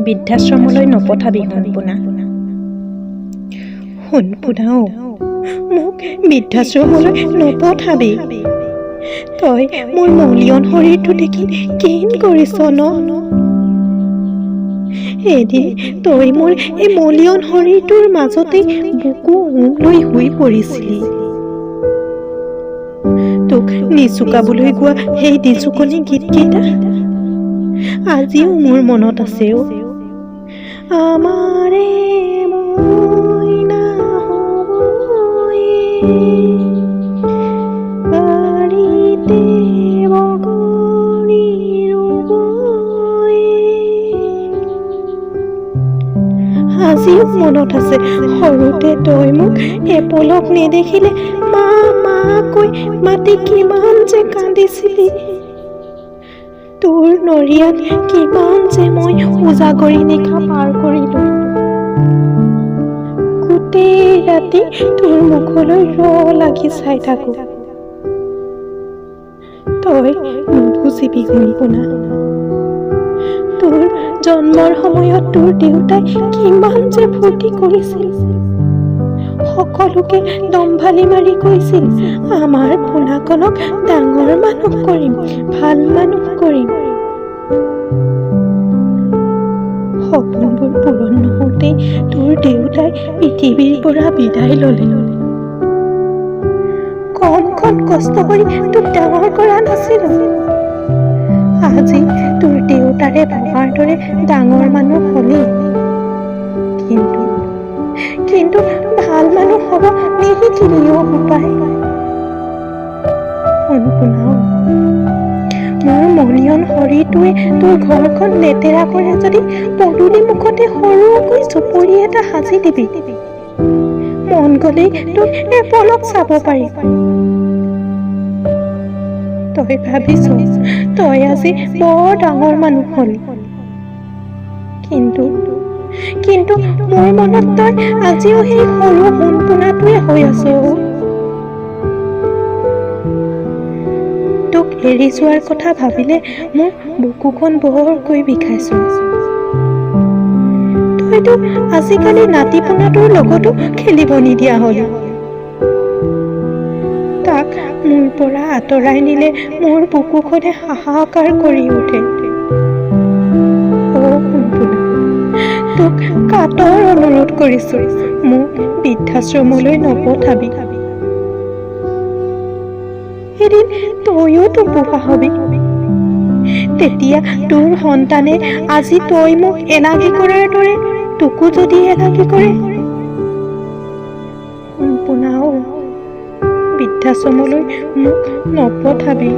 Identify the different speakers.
Speaker 1: বৃদ্ধাশ্ৰমলৈ নপঠাবি সোণপোনা। সোণপোনা অ', মোক বৃদ্ধাশ্ৰমলৈ নপঠাবি। তই মোৰ মলিয়ন শৰীৰটো দেখি ঘিণ কৰিছ ন? এদিন তই মোৰ এই মলিয়ন শৰীৰটোৰ মাজতেই বুকু লৈ শুই পৰিছিলি। তোক নিচুকাবলৈ গোৱা সেই দিচুকনি গীতকেইটা আজিও মোৰ মনত আছে অ'। আমাৰে মইনা হ'বয়ে, বাৰীতে বগৰী ৰুবয়ে। আজিও মনত আছে সৰুতে তই মোক এপলক নেদেখিলে মা মা কৈ মাতি কিমান যে কান্দিছিলি। তোৰ নৰিয়াত কিমান যে মই উজাগৰি নিশা পাৰ কৰিলো। গোটেই ৰাতি তোৰ মুখলৈ লাগি চাই থাকো। তই নুবুজিবি সোণপোনা। তোৰ জন্মৰ সময়ত তোৰ দেউতাই কিমান যে ফূৰ্তি কৰিছিল। সকলোকে দম্ভালি মাৰি কৈছিল, আমাৰ পোনাকণক ডাঙৰ মানুহ কৰিম, ভাল মানুহ কৰিম। সপোনবোৰ পূৰণ নহওঁতেই তোৰ দেউতাই পৃথিৱীৰ পৰা বিদায় ল'লে। কণ কষ্ট কৰি তোক ডাঙৰ কৰা নাছিলো। আজি তোৰ দেউতাৰে বাবাৰ দৰে ডাঙৰ মানুহ হ'লি। কিন্তু ভাল মানুহ হ'ব নিশিকিলি অ' বোপাই। সোণপোনা, মোৰ মলিয়ন শৰীৰটোৱে তোৰ ঘৰখন লেতেৰা কৰে যদি পদূলি মুখতে সৰুকৈ চুপৰি এটা সাজি দিবি। মন গ'লেই তোক এপলক চাব পাৰিম। তই ভাবিছ তই আজি বৰ ডাঙৰ মানুহ হ'লি। কিন্তু মোৰ মনত তই আজিও সেই সৰু সোণপোনাটোৱে হৈ আছ। তোক এৰি যোৱাৰ কথা ভাবিলে মোৰ বুকুখন বৰকৈ বিষাইছে। তইতো আজিকালি নাতি পোনাটোৰ লগতো খেলিব নিদিয়া হলি। তাক মোৰ পৰা আঁতৰাই নিলে মোৰ বুকুখনে হাহাকাৰ কৰি উঠে। অ' সোণপোনা, তোক কাতৰ অনুৰোধ কৰিছো, মোক বৃদ্ধাশ্ৰমলৈ নপঠাবি। এদিন তইও বুঢ়া হবি। তেতিয়া তোৰ সন্তানে আজি তই মোক এলাগী কৰাৰ দৰে তোকো যদি এলাগী কৰে। সোণপোনা, বৃদ্ধাশ্ৰমলৈ মোক নপঠাবি।